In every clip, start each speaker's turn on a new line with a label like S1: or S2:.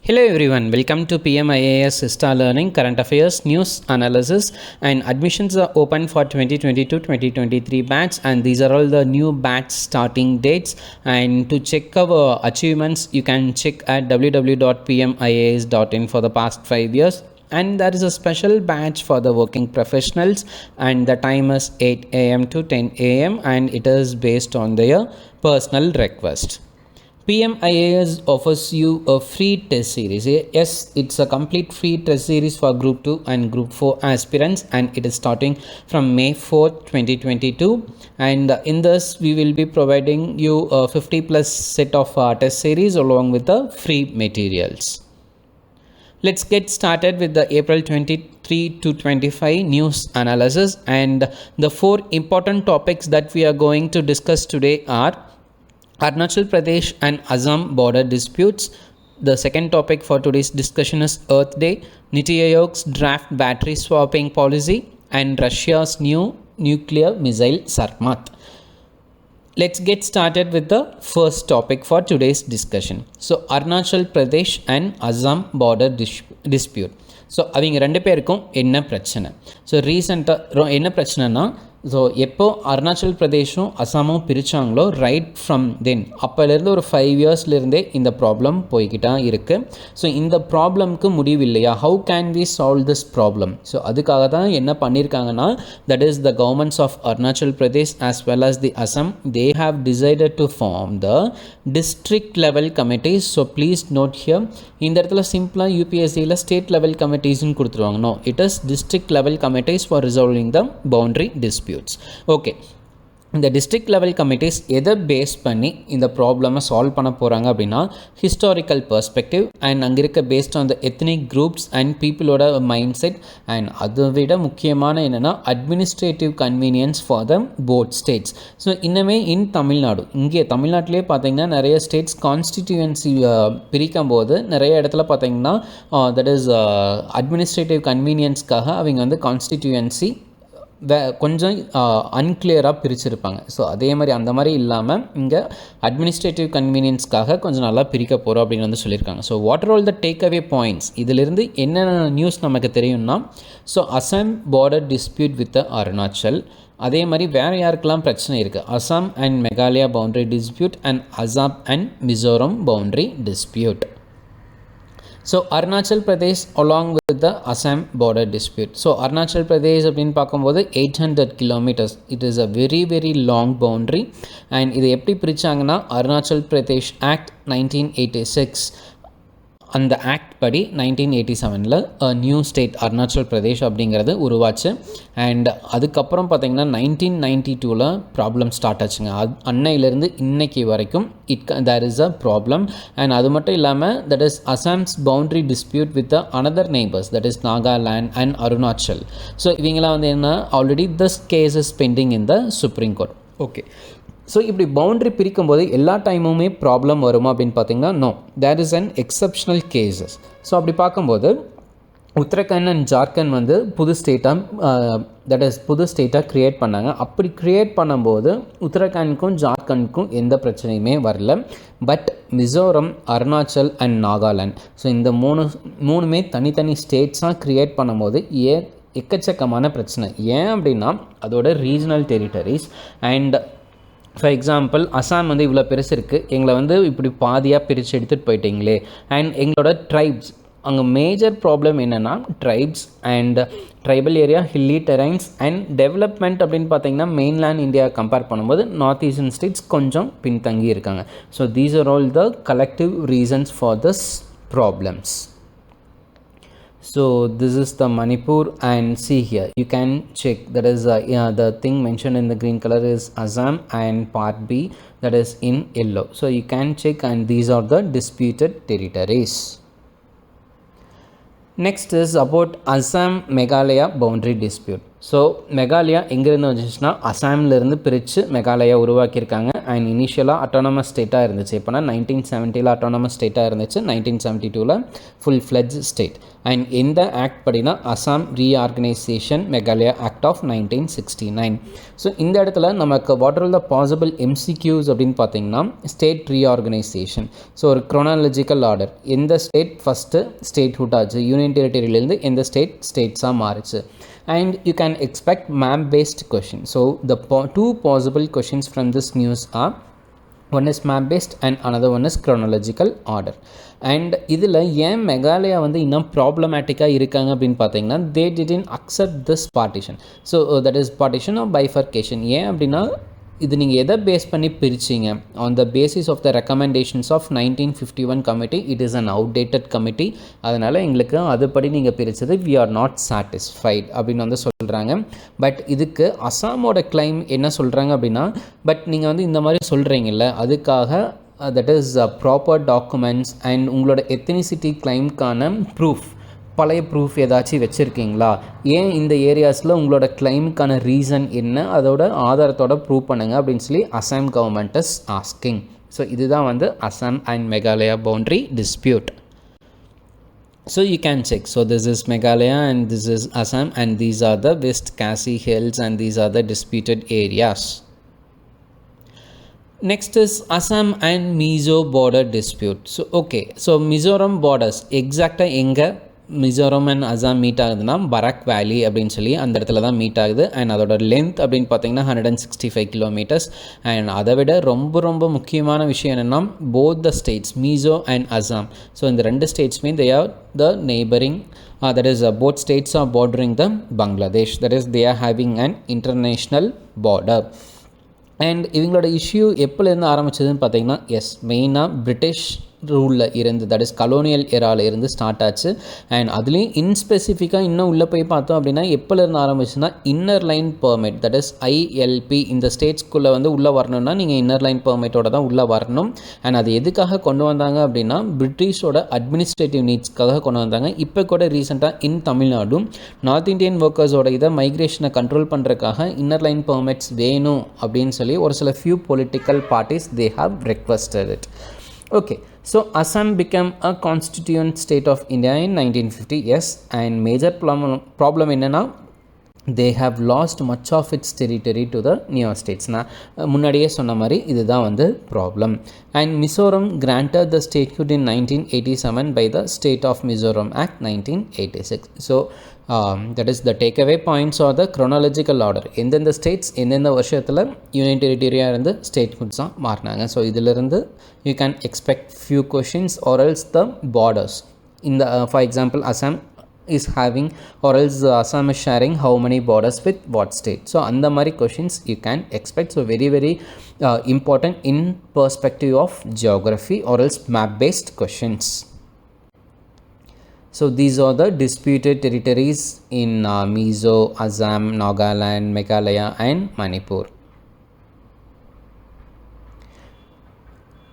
S1: Hello everyone, welcome to PM IAS Star Learning Current Affairs News Analysis, and admissions are open for 2022-2023 batch, and these are all the new batch starting dates. And to check our achievements, you can check at www.pmias.in for the past 5 years. And there is a special batch for the working professionals, and the time is 8 a.m. to 10 a.m. and it is based on their personal request. PM IAS offers you a free test series. Yes, it's a complete free test series for Group 2 and Group 4 aspirants, and it is starting from May 4th, 2022. And in this, we will be providing you a 50 plus set of test series along with the free materials. Let's get started with the April 23 to 25 news analysis, and the 4 important topics that we are going to discuss today are Arunachal Pradesh and Assam border disputes. The second topic for today's discussion is Earth Day, Niti Aayog's draft battery swapping policy, and Russia's new nuclear missile Sarmat. Let's get started with the first topic for today's discussion. So Arunachal Pradesh and Assam border dispute. So அவங்க ரெண்டு பேருக்கும் என்ன பிரச்சனை? So ரீசெண்டாக என்ன பிரச்சனைனா, so எப்போ Arunachal பிரதேஷும் அசாமும் பிரித்தாங்களோ right from தென் அப்போலேருந்து ஒரு 5 இயர்ஸ்லேருந்தே இந்த ப்ராப்ளம் போய்கிட்டா இருக்குது. ஸோ இந்த ப்ராப்ளம்க்கு முடிவு இல்லையா? How can we solve this problem? So அதுக்காக தான் என்ன பண்ணியிருக்காங்கன்னா, that is the governments of Arunachal Pradesh as well as the Assam, they have decided to form the district level committees. So please note here, இந்த இடத்துல சிம்பிளாக யூபிஎஸ்சியில் ஸ்டேட் லெவல் கமிட்டிஸ்ன்னு கொடுத்துருவாங்க. No, it is district level committees for resolving the boundary disputes. Okay, இந்த district level committees எதை base பண்ணி இந்த ப்ராப்ளமை சால்வ் பண்ண போகிறாங்க அப்படின்னா, ஹிஸ்டாரிக்கல் பெர்ஸ்பெக்டிவ் அண்ட் அங்கே இருக்க based on the ethnic groups and பீப்புளோட மைண்ட் செட், அண்ட் அதை விட முக்கியமான என்னென்னா administrative convenience for the both states. So இன்னமே இன் தமிழ்நாடு, இங்கே தமிழ்நாட்டிலே பார்த்தீங்கன்னா நிறைய ஸ்டேட்ஸ் கான்ஸ்டிடியூவன்சி பிரிக்கும் போது நிறைய இடத்துல பார்த்தீங்கன்னா தட் இஸ் அட்மினிஸ்ட்ரேட்டிவ் கன்வீனியன்ஸ்க்காக அவங்க வந்து கான்ஸ்டிடியூவன்சி கொஞ்சம் அன்கிளியராக பிரிச்சிருப்பாங்க. ஸோ அதே மாதிரி அந்த மாதிரி இல்லாமல் இங்கே அட்மினிஸ்ட்ரேட்டிவ் கன்வீனியன்ஸ்க்காக கொஞ்சம் நல்லா பிரிக்க போகிறோம் அப்படின்னு வந்து சொல்லியிருக்காங்க. So what are all the take away points? இதிலிருந்து என்னென்ன நியூஸ் நமக்கு தெரியும்னா, so Assam border dispute with Arunachal, அதே மாதிரி வேறு யாருக்கெல்லாம் பிரச்சனை இருக்குது, Assam and Meghalaya boundary dispute and Assam and Mizoram boundary dispute. So Arunachal Pradesh along with the Assam border dispute. So Arunachal Pradesh அப்படின்னு பார்க்கும்போது 800 kilometers, it is a very very long boundary. And இது எப்படி பிரித்தாங்கன்னா, அருணாச்சல் பிரதேஷ் ஆக்ட் 1986, அந்த ஆக்ட் படி 1987 நியூ ஸ்டேட் அருணாச்சல் பிரதேஷ் அப்படிங்கிறது உருவாச்சு. அண்ட் அதுக்கப்புறம் பார்த்திங்கன்னா 1992 ப்ராப்ளம் ஸ்டார்ட் ஆச்சுங்க. அன்னையிலேருந்து இன்னைக்கு வரைக்கும் there is a problem. And அது மட்டும் இல்லாமல் that is Assam's boundary dispute with the another neighbours, that is Nagaland and Arunachal. So இவங்களாம் வந்து என்ன, already this case is pending in the Supreme Court. Okay, so இப்படி பவுண்ட்ரி பிரிக்கும்போது எல்லா டைமுமே ப்ராப்ளம் வருமா அப்படின்னு பார்த்தீங்கன்னா, no, there is an exceptional cases. So அப்படி பார்க்கும்போது உத்தரகாண்ட் அண்ட் ஜார்க்கண்ட் வந்து புது ஸ்டேட்டாக க்ரியேட் பண்ணாங்க. அப்படி க்ரியேட் பண்ணும்போது உத்தரகாண்டுக்கும் ஜார்க்கண்டுக்கும் எந்த பிரச்சனையுமே வரல. But Mizoram, Arunachal and Nagaland, so இந்த மூணுமே தனித்தனி ஸ்டேட்ஸாக க்ரியேட் பண்ணும்போது எக்கச்சக்கமான பிரச்சனை. ஏன் அப்படின்னா அதோட regional territories. And for example, Assam வந்து இவ்வளோ பெருசு இருக்குது, எங்களை வந்து இப்படி பாதியாக பிரித்து எடுத்துகிட்டு போயிட்டீங்களே. அண்ட் எங்களோட ட்ரைப்ஸ், அங்கே மேஜர் ப்ராப்ளம் என்னென்னா tribes and tribal area, hilly terrains and development அப்படின்னு பார்த்தீங்கன்னா மெயின்லேண்ட் இந்தியா கம்பேர் பண்ணும்போது நார்த் ஈஸ்டர்ன் ஸ்டேட்ஸ் கொஞ்சம் பின்தங்கி இருக்காங்க. So these are all the collective reasons for this problems. So this is the Manipur, and see here you can check, that is the thing mentioned in the green color is Assam, and part B that is in yellow. So you can check, and these are the disputed territories. Next is about Assam-Meghalaya boundary dispute. So Meghalaya எங்கேருந்து வந்துச்சுன்னா அசாம்லேருந்து பிரித்து மெகாலயா உருவாக்கியிருக்காங்க. And இனிஷியலாக autonomous ஸ்டேட்டாக இருந்துச்சு. எப்போனா 1970 autonomous ஸ்டேட்டாக இருந்துச்சு. 1972 ஃபுல் ஃப்ளெட்ஜ் ஸ்டேட். அண்ட் இந்த ஆக்ட் படினா Assam reorganisation Meghalaya act of 1969. So இந்த இடத்துல நமக்கு what are the possible MCQs அப்படின்னு பார்த்தீங்கன்னா ஸ்டேட் ரீஆர்கனைசேஷன். ஸோ ஒரு க்ரோனாலஜிக்கல் ஆர்டர், எந்த ஸ்டேட் ஃபஸ்ட்டு ஸ்டேட்ஹுட் ஆச்சு, யூனியன் டெரிட்டரியிலேருந்து எந்த ஸ்டேட்ஸாக மாறுச்சு. And you can expect map based question. So the two possible questions from this news are, one is map based and another one is chronological order. And இதில் ஏன் மெகாலயா வந்து இன்னும் ப்ராப்ளமேட்டிக்காக இருக்காங்க அப்படின்னு பார்த்தீங்கன்னா they didn't accept this partition. So that is partition or bifurcation. ஏன் அப்படின்னா இது நீங்கள் எதை பேஸ் பண்ணி பிரிச்சிங்க? On the basis of the recommendations of 1951 committee. It is an outdated committee. அதனால் எங்களுக்கு அதுபடி நீங்கள் பிரித்தது வி ஆர் நாட் சாட்டிஸ்ஃபைட் அப்படின்னு வந்து சொல்கிறாங்க. பட் இதுக்கு அசாமோட கிளைம் என்ன சொல்கிறாங்க அப்படின்னா, பட் நீங்கள் வந்து இந்த மாதிரி சொல்கிறீங்கல்ல, அதுக்காக that is proper documents and உங்களோட எத்தனிசிட்டி கிளைம்க்கான ப்ரூஃப், பழைய ப்ரூஃப் ஏதாச்சும் வச்சுருக்கீங்களா? ஏன் இந்த ஏரியாஸில் உங்களோட கிளைமுக்கான ரீசன் என்ன, அதோட ஆதாரத்தோட ப்ரூவ் பண்ணுங்கள் அப்படின்னு சொல்லி Assam government is asking. So இதுதான் வந்து Assam and Meghalaya boundary dispute. So you can check. So this is Meghalaya and this is Assam and these are the West Khasi Hills and these are the disputed areas. Next is Assam and Mizo border dispute. So okay, so Mizoram borders exactly எங்கே Mizoram and Assam meet ஆகுதுன்னா பராக் வேலி அப்படின்னு சொல்லி அந்த இடத்துல தான் meet ஆகுது. And அதோட லென்த் அப்படின்னு பார்த்தீங்கன்னா 165 கிலோமீட்டர்ஸ். அண்ட் அதை விட ரொம்ப ரொம்ப முக்கியமான விஷயம் என்னென்னா both the states Mizo and Assam, so இந்த ரெண்டு ஸ்டேட்ஸுமே they are the neighbouring, that is both states are bordering the Bangladesh, that is they are having an international border. And இவங்களோட இஷ்யூ எப்போலேருந்து ஆரம்பிச்சதுன்னு பார்த்தீங்கன்னா எஸ் மெயினாக பிரிட்டிஷ் ரூலில் இருந்து, தட் இஸ் கலோனியல் எராவில் இருந்து start ஆச்சு. And அதுலேயும் இன்ஸ்பெசிஃபிக்காக இன்னும் உள்ளே போய் பார்த்தோம் அப்படின்னா எப்போலேருந்து ஆரம்பிச்சுன்னா inner line permit, that is ILP, இந்த ஸ்டேட்ஸ்குள்ளே வந்து உள்ளே வரணும்னா நீங்கள் இன்னர் லைன் பெர்மிட்டோட தான் உள்ளே வரணும். அண்ட் அது எதுக்காக கொண்டு வந்தாங்க அப்படின்னா பிரிட்டிஷோட அட்மினிஸ்ட்ரேட்டிவ் நீட்ஸ்க்காக கொண்டு வந்தாங்க. இப்போ கூட ரீசெண்டாக இன் தமிழ்நாடும் நார்த் இந்தியன் ஒர்க்கர்ஸோட இதை மைக்ரேஷனை கண்ட்ரோல் பண்ணுறதுக்காக இன்னர் லைன் பெர்மிட்ஸ் வேணும் அப்படின்னு சொல்லி ஒரு சில few political parties they have requested it. Okay, so Assam became a constituent state of India in 1950. Yes, and major problem என்னன்னா they have lost much of its territory to the newer states. நான் முன்னாடியே சொன்ன மாதிரி இதுதான் வந்து problem. And Mizoram granted the statehood in 1987 by the State of Mizoram Act 1986. So that is the takeaway points or the chronological order. எந்தெந்த states எந்தெந்த வருஷத்தில் union டெரிட்டரியாக இருந்து ஸ்டேட்ஹுட்ஸாக மாறினாங்க. ஸோ இதிலிருந்து you can expect few questions or else the borders. In the for example Assam is having or else Assam is sharing how many borders with what state. So அந்த மாதிரி questions you can expect. So very very important in perspective of geography or else map based questions. So these are the disputed territories in Mizo, Assam, Nagaland, Meghalaya and Manipur.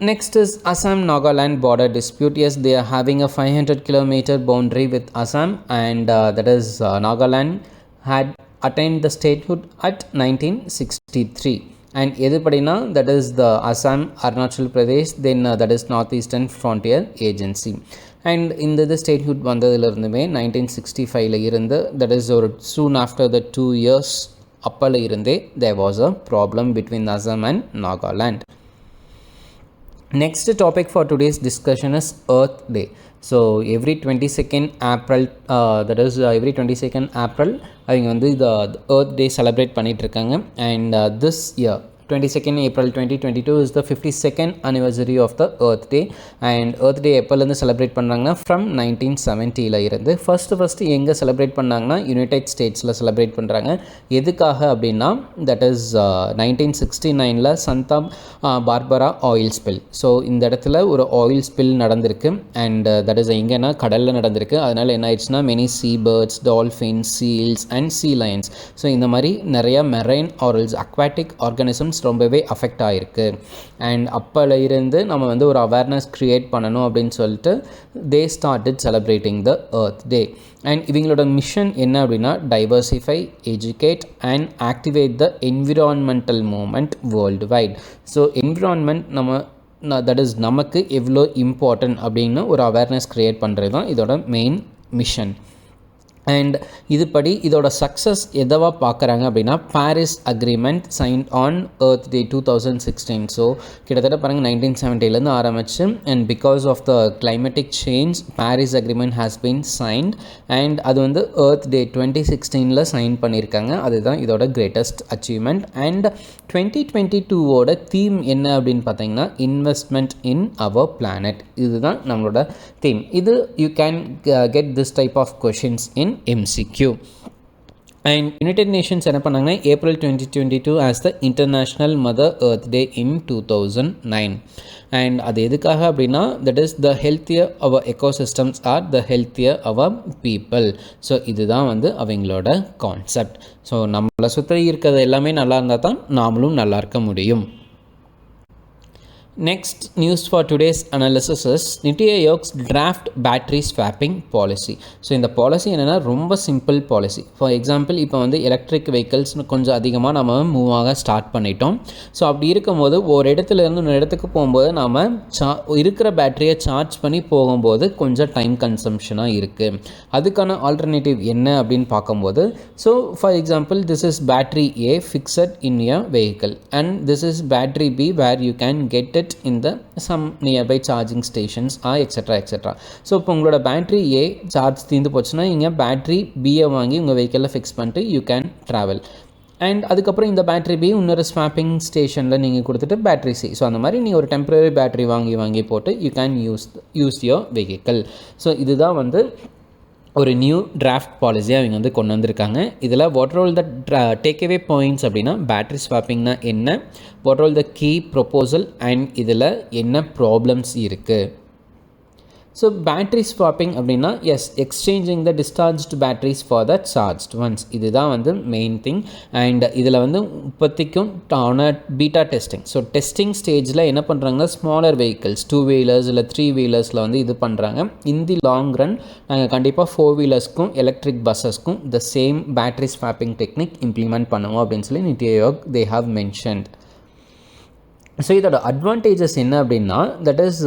S1: Next is Assam-Nagaland border dispute. Yes, they are having a 500 kilometer boundary with Assam and that is Nagaland had attained the statehood at 1963. And எதுபடினா that is the Assam, Arunachal Pradesh, then that is Northeastern Frontier Agency. And இந்த statehood வந்ததிலிருந்துமே 1965 இருந்து that is ஒரு soon after the 2 years அப்பல இருந்தே there was a problem between Assam and Nagaland. Next topic for today's discussion is Earth Day. So every 22nd April that is every 22nd April அவங்க வந்து the Earth Day celebrate பண்ணிட்டு இருக்காங்க. And this year 22nd April 2022 is the 52nd anniversary of the Earth Day. And Earth Day எப்போலேருந்து celebrate பண்ணுறாங்கன்னா from 1970 இருந்து first எங்கே celebrate பண்ணாங்கன்னா United ஸ்டேட்ஸில் celebrate பண்ணுறாங்க. எதுக்காக அப்படின்னா தட் இஸ் 1969 சந்தா பார்பரா ஆயில் ஸ்பில். ஸோ இந்த இடத்துல ஒரு ஆயில் ஸ்பில் நடந்திருக்கு. அண்ட் தட் இஸ் எங்கேன்னா கடலில் நடந்திருக்கு. அதனால் என்ன ஆயிடுச்சுன்னா many sea birds, dolphins, seals and sea lions, so இந்த மாதிரி நிறையா marine orals aquatic organisms emissions ரொம்பவே அஃபெக்ட் ஆகிருக்கு. அண்ட் அப்போல இருந்து நம்ம வந்து ஒரு அவேர்னஸ் க்ரியேட் பண்ணணும் அப்படின்னு சொல்லிட்டு they started celebrating the Earth Day. And இவங்களோட மிஷன் என்ன அப்படின்னா diversify, educate and activate the environmental movement world wide. So environment that is நமக்கு எவ்வளோ இம்பார்ட்டன்ட் அப்படின்னு ஒரு அவேர்னஸ் க்ரியேட் பண்ணுறது தான் இதோட மெயின் மிஷன். அண்ட் இதுபடி இதோட சக்ஸஸ் எதவா பார்க்குறாங்க அப்படின்னா Paris agreement signed on Earth Day 2016. So கிட்டத்தட்ட பாருங்கள் 1970லேருந்து ஆரம்பிச்சு and because of the climatic change Paris agreement has been signed and அது வந்து எர்த் டே 2016 சைன் பண்ணியிருக்காங்க. அதுதான் இதோட கிரேட்டஸ்ட் அச்சீவ்மெண்ட். அண்ட் 2022ஓட தீம் என்ன அப்படின்னு பார்த்தீங்கன்னா இன்வெஸ்ட்மெண்ட் இன் அவர் பிளானட். இதுதான் நம்மளோட தீம். இது you can get this type of questions in MCQ. And United Nations என்ன பண்ணாங்கன்னா April 2022 as the international Mother Earth Day in 2009. And அது எதுக்காக அப்படின்னா that is the healthier our ecosystems are the healthier our people. So இதுதான் வந்து அவங்களோட concept. So நம்மளை சுற்றி இருக்கிறது எல்லாமே நல்லா இருந்தால் தான் நாமளும் நல்லா இருக்க முடியும். Next news for today's analysis is Niti Aayog's draft battery swapping policy. So இந்த பாலிசி என்னென்னா ரொம்ப சிம்பிள் பாலிசி. ஃபார் எக்ஸாம்பிள் இப்போ வந்து எலக்ட்ரிக் வெஹிக்கிள்ஸ்னு கொஞ்சம் அதிகமாக நம்ம மூவ் ஆக ஸ்டார்ட் பண்ணிட்டோம். ஸோ அப்படி இருக்கும்போது ஒரு இடத்துலேருந்து இன்னொரு இடத்துக்கு போகும்போது நாம் இருக்கிற பேட்டரியை சார்ஜ் பண்ணி போகும்போது கொஞ்சம் டைம் கன்சம்ஷனாக இருக்குது. அதுக்கான ஆல்டர்னேட்டிவ் என்ன அப்படின்னு பார்க்கும்போது so for example this is battery A fixed in a vehicle and this is battery B where you can get in the some nearby charging stations etc. So இப்போ உங்களோட பேட்ரி A சார்ஜ் தீர்ந்து போச்சுன்னா இங்கே battery Bயை வாங்கி உங்கள் வெஹிக்கிளில் fix பண்ணிட்டு you can travel. And அதுக்கப்புறம் இந்த பேட்ரி B இன்னொரு ஸ்வாப்பிங் ஸ்டேஷனில் நீங்கள் கொடுத்துட்டு பேட்ரி C. ஸோ அந்த மாதிரி நீங்கள் ஒரு டெம்பரரி பேட்ரி வாங்கி போட்டு you can use your vehicle. So இதுதான் வந்து ஒரு நியூ டிராஃப்ட் பாலிசியாக அவங்க வந்து கொண்டு வந்திருக்காங்க. இதில் what all the takeaway points அப்படின்னா பேட்ரி ஸ்வாப்பிங்னா என்ன, what all the key proposal and இதில் என்ன ப்ராப்ளம்ஸ் இருக்குது. ஸோ பேட்ரி ஸ்வாப்பிங் அப்படின்னா is exchanging the discharged batteries for the charged ones. இதுதான் வந்து மெயின் திங். அண்ட் இதில் வந்து இப்போதைக்கும் பீட்டா டெஸ்டிங். ஸோ டெஸ்டிங் ஸ்டேஜில் என்ன பண்ணுறாங்கன்னா ஸ்மாலர் வெஹிக்கிள்ஸ் 2 வீலர்ஸ் இல்லை 3 வீலர்ஸில் வந்து இது பண்ணுறாங்க. இன் தி லாங் ரன் நாங்கள் கண்டிப்பாக 4 வீலர்ஸ்க்கும் எலக்ட்ரிக் பஸ்ஸஸ்க்கும் the same battery swapping technique implement பண்ணுவோம் அப்படின்னு சொல்லி NITI Aayog they have mentioned. So இதோட அட்வான்டேஜஸ் என்ன அப்படின்னா தட் இஸ்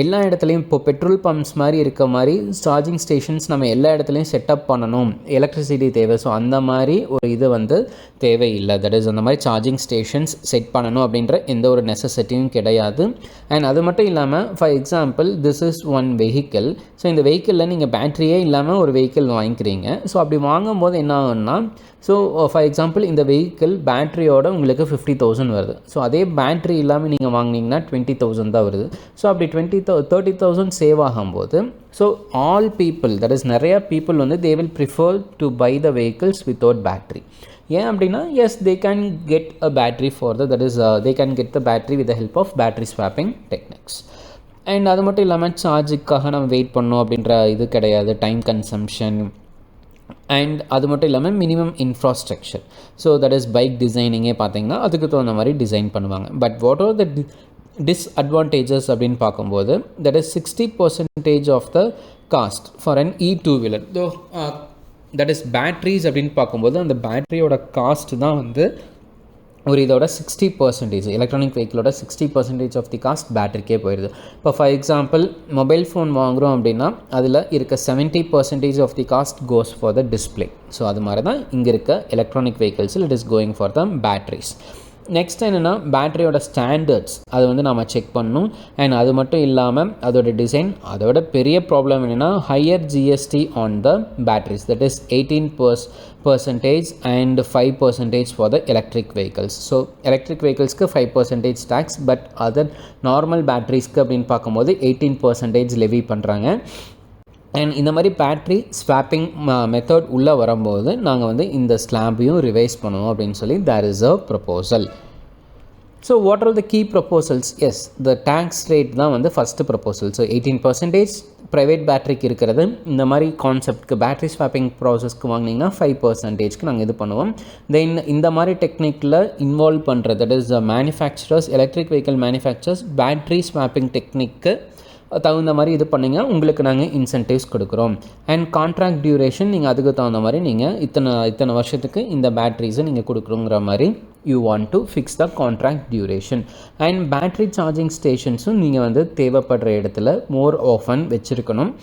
S1: எல்லா இடத்துலையும் இப்போ பெட்ரோல் பம்ப்ஸ் மாதிரி இருக்க மாதிரி சார்ஜிங் ஸ்டேஷன்ஸ் நம்ம எல்லா இடத்துலையும் செட்டப் பண்ணணும், எலக்ட்ரிசிட்டி தேவை. ஸோ அந்த மாதிரி ஒரு இது வந்து தேவையில்லை. தட் இஸ் அந்த மாதிரி சார்ஜிங் ஸ்டேஷன்ஸ் செட் பண்ணணும் அப்படின்ற எந்த ஒரு நெசசிட்டியும் கிடையாது. அண்ட் அது மட்டும் இல்லாமல் for example this is one vehicle. So இந்த வெஹிக்கிளில் நீங்கள் பேட்டரியே இல்லாமல் ஒரு வெஹிக்கிள் வாங்கிக்கிறீங்க. ஸோ அப்படி வாங்கும்போது என்ன ஆகும்னா ஸோ ஃபார் எக்ஸாம்பிள் இந்த வெஹிக்கிள் பேட்டரியோட உங்களுக்கு 50,000 வருது. ஸோ அதே பேட்ரி இல்லாமல் நீங்கள் வாங்கினீங்கன்னா 20,000 தான் வருது. ஸோ அப்படி 30,000 சேவ் ஆகும்போது so all people that is நிறையா பீப்புள் வந்து they will prefer to buy the vehicles without battery. ஏன் அப்படின்னா as they can get a battery for that is they can get the battery with the help of battery swapping techniques. And அது மட்டும் இல்லாமல் சார்ஜுக்காக நம்ம wait பண்ணோம் அப்படின்ற இது கிடையாது, டைம் கன்சம்ஷன். அண்ட் அது மட்டும் இல்லாமல் minimum infrastructure. So that is bike டிசைனிங்கே பார்த்தீங்கன்னா அதுக்கு தகுந்த மாதிரி டிசைன் பண்ணுவாங்க. But what are the disadvantages அப்படின்னு பார்க்கும்போது that is 60% of the cost for an E2 wheeler. That is batteries அப்படின்னு பார்க்கும்போது அந்த பேட்டரியோட காஸ்ட் தான் வந்து ஒரு இதோட 60% எலக்ட்ரானிக் வெஹிக்கிளோட 60% ஆஃப் தி காஸ்ட் பேட்டரிக்கே போயிடுது. இப்போ ஃபார் எக்ஸாம்பிள் மொபைல் ஃபோன் வாங்குகிறோம் அப்படின்னா அதில் இருக்க 70% of the cost goes for the display. So அது மாதிரி தான் இங்கே இருக்க எலக்ட்ரானிக் வெஹிக்கிள்ஸில் it is going for the batteries. Next என்னென்னா பேட்டரியோட ஸ்டாண்டர்ட்ஸ் அது வந்து நம்ம செக் பண்ணணும். அண்ட் அது மட்டும் இல்லாமல் அதோட டிசைன். அதோட பெரிய ப்ராப்ளம் என்னென்னா higher GST on the batteries that is 18% and 5% for the electric vehicles. So electric வெஹிக்கிள்ஸ்க்கு 5% டேக்ஸ், பட் அதர் நார்மல் பேட்டரிஸ்க்கு அப்படின்னு பார்க்கும்போது 18% லெவி பண்ணுறாங்க. அண்ட் இந்த மாதிரி பேட்ரி ஸ்வாப்பிங் மெத்தட் உள்ளே வரும்போது நாங்கள் வந்து இந்த ஸ்லாம்பையும் ரிவைஸ் பண்ணுவோம் அப்படின்னு சொல்லி there is a proposal. So what are the key proposals? Yes, the tax rate தான் வந்து ஃபஸ்ட்டு ப்ரொபோசல். ஸோ 18% ப்ரைவேட் பேட்டரிக்கு இருக்கிறது. இந்த மாதிரி கான்செப்ட்க்கு பேட்டரி ஸ்வாப்பிங் ப்ராசஸ்க்கு வாங்கினீங்கன்னா 5%க்கு நாங்கள் இது பண்ணுவோம். தென் இந்த மாதிரி டெக்னிக்கில் இன்வால்வ் பண்ணுறது, that is manufacturers, electric vehicle manufacturers battery swapping technique தகுந்த மாதிரி இது பண்ணிங்க, உங்களுக்கு நாங்கள் இன்சென்டிவ்ஸ் கொடுக்குறோம். அண்ட் கான்ட்ராக்ட் டியூரேஷன், நீங்கள் அதுக்கு தகுந்த மாதிரி நீங்கள் இத்தனை வருஷத்துக்கு இந்த பேட்டரிஸை நீங்கள் கொடுக்குறோங்கிற மாதிரி you want to fix the contract duration. And battery charging ஸ்டேஷன்ஸும் நீங்கள் வந்து தேவைப்படுற இடத்துல மோர் ஆஃபன் வச்சுருக்கணும்.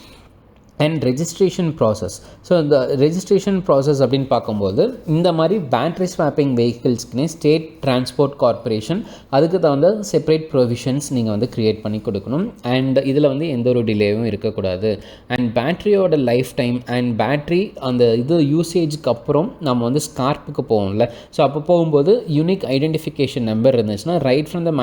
S1: And registration process. ஸோ இந்த ரெஜிஸ்ட்ரேஷன் ப்ராசஸ் அப்படின்னு பார்க்கும்போது இந்த மாதிரி பேட்ரி ஸ்வாப்பிங் வெஹிக்கிள்ஸ்க்குனே ஸ்டேட் டிரான்ஸ்போர்ட் கார்பரேஷன் அதுக்கு தகுந்த செப்பரேட் ப்ரொவிஷன்ஸ் நீங்கள் வந்து க்ரியேட் பண்ணி கொடுக்கணும். அண்ட் இதில் வந்து எந்த ஒரு டிலேவும் இருக்கக்கூடாது. அண்ட் பேட்ரியோட லைஃப் டைம் அண்ட் பேட்ரி அந்த இது யூசேஜுக்கு அப்புறம் நம்ம வந்து ஸ்கார்ப்புக்கு போவோம்ல, ஸோ அப்போ போகும்போது யூனிக் ஐடென்டிஃபிகேஷன் நம்பர் இருந்துச்சுன்னா right from the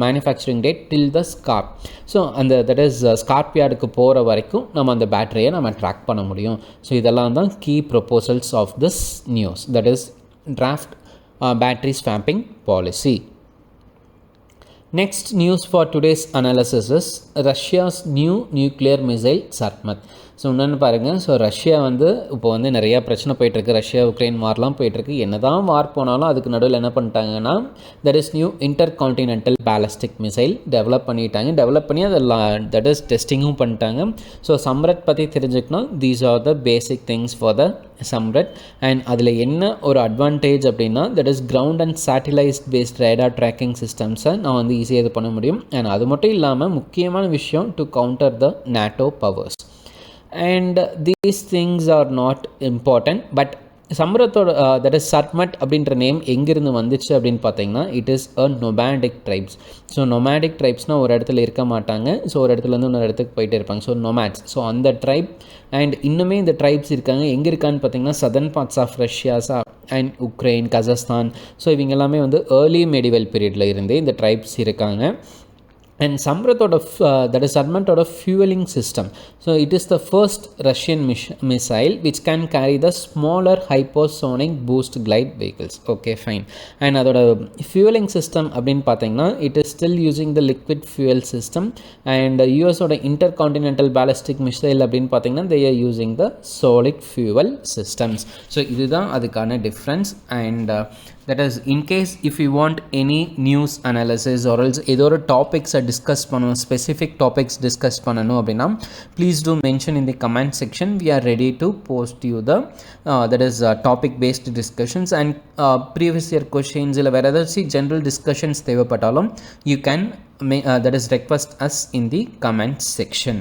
S1: manufacturing date till the scarf. So அந்த தட் இஸ் ஸ்கார்ப் யார்டுக்கு போகிற வரைக்கும் நம்ம அந்த பேட்டரியை நம்ம ட்ராக் பண்ண முடியும். ஸோ இதெல்லாம் தான் key proposals of this news, that is draft battery swapping policy. Next news for today's analysis is Russia's new nuclear missile Sarmat. So என்னென்னு பாருங்கள், ஸோ ரஷ்யா வந்து இப்போ வந்து நிறையா பிரச்சனை போயிட்டுருக்கு. ரஷ்யா உக்ரைன் வார்லாம் போயிட்டுருக்கு. என்ன தான் வார் போனாலும் அதுக்கு நடுவில் என்ன பண்ணிட்டாங்கன்னா that is new inter continental ballistic missile develop பண்ணி அதை தட் இஸ் டெஸ்டிங்கும் பண்ணிட்டாங்க. ஸோ சம்ரத் பற்றி தெரிஞ்சுக்கணும். These are the basic things for the Sarmat. And அதில் என்ன ஒரு அட்வான்டேஜ் அப்படின்னா that is ground and satellite based radar tracking சிஸ்டம்ஸை நான் வந்து ஈஸியாக இது பண்ண முடியும். அண்ட் அது மட்டும் இல்லாமல் முக்கியமான விஷயம் to counter the NATO powers. And these things are not important, but சம்ரத்தோட தட் இஸ் சர்மட் அப்படின்ற நேம் எங்கேருந்து வந்துச்சு அப்படின்னு பார்த்தீங்கன்னா it is a nomadic tribes. So nomadic ட்ரைப்ஸ்னால் ஒரு இடத்துல இருக்க மாட்டாங்க. ஸோ ஒரு இடத்துலேருந்து இன்னொரு இடத்துக்கு போயிட்டே இருப்பாங்க. So nomads. ஸோ அந்த ட்ரைப் அண்ட் இன்னுமே இந்த ட்ரைப்ஸ் இருக்காங்க. எங்கே இருக்கான்னு பார்த்தீங்கன்னா southern parts of Russia's and Ukraine, Kazakhstan. So இவங்க எல்லாமே வந்து ஏர்லி மெடிவல் பீரியடில் இருந்தே இந்த ட்ரைப்ஸ் இருக்காங்க. And Samrathoda that is Sarmatoda fueling system. So it is the first Russian missile which can carry the smaller hypersonic boost glide vehicles. Okay, fine. And adoda fueling system அப்படினு பாத்தீங்கன்னா it is still using the liquid fuel system. And US oda intercontinental ballistic missile அப்படினு பாத்தீங்கன்னா they are using the solid fuel systems. So இதுதான் அதுக்கான difference. And that is in case if you want any news analysis or else ஏதோ ஒரு டாபிக்ஸை discuss பண்ணணும், specific topics discuss பண்ணணும் அப்படின்னா please do mention in the comment section. We are ready to post you the that is topic based discussions and previous year questions இல்லை வேறு ஏதாச்சும் general discussions தேவைப்பட்டாலும் you can that is request us in the comment section.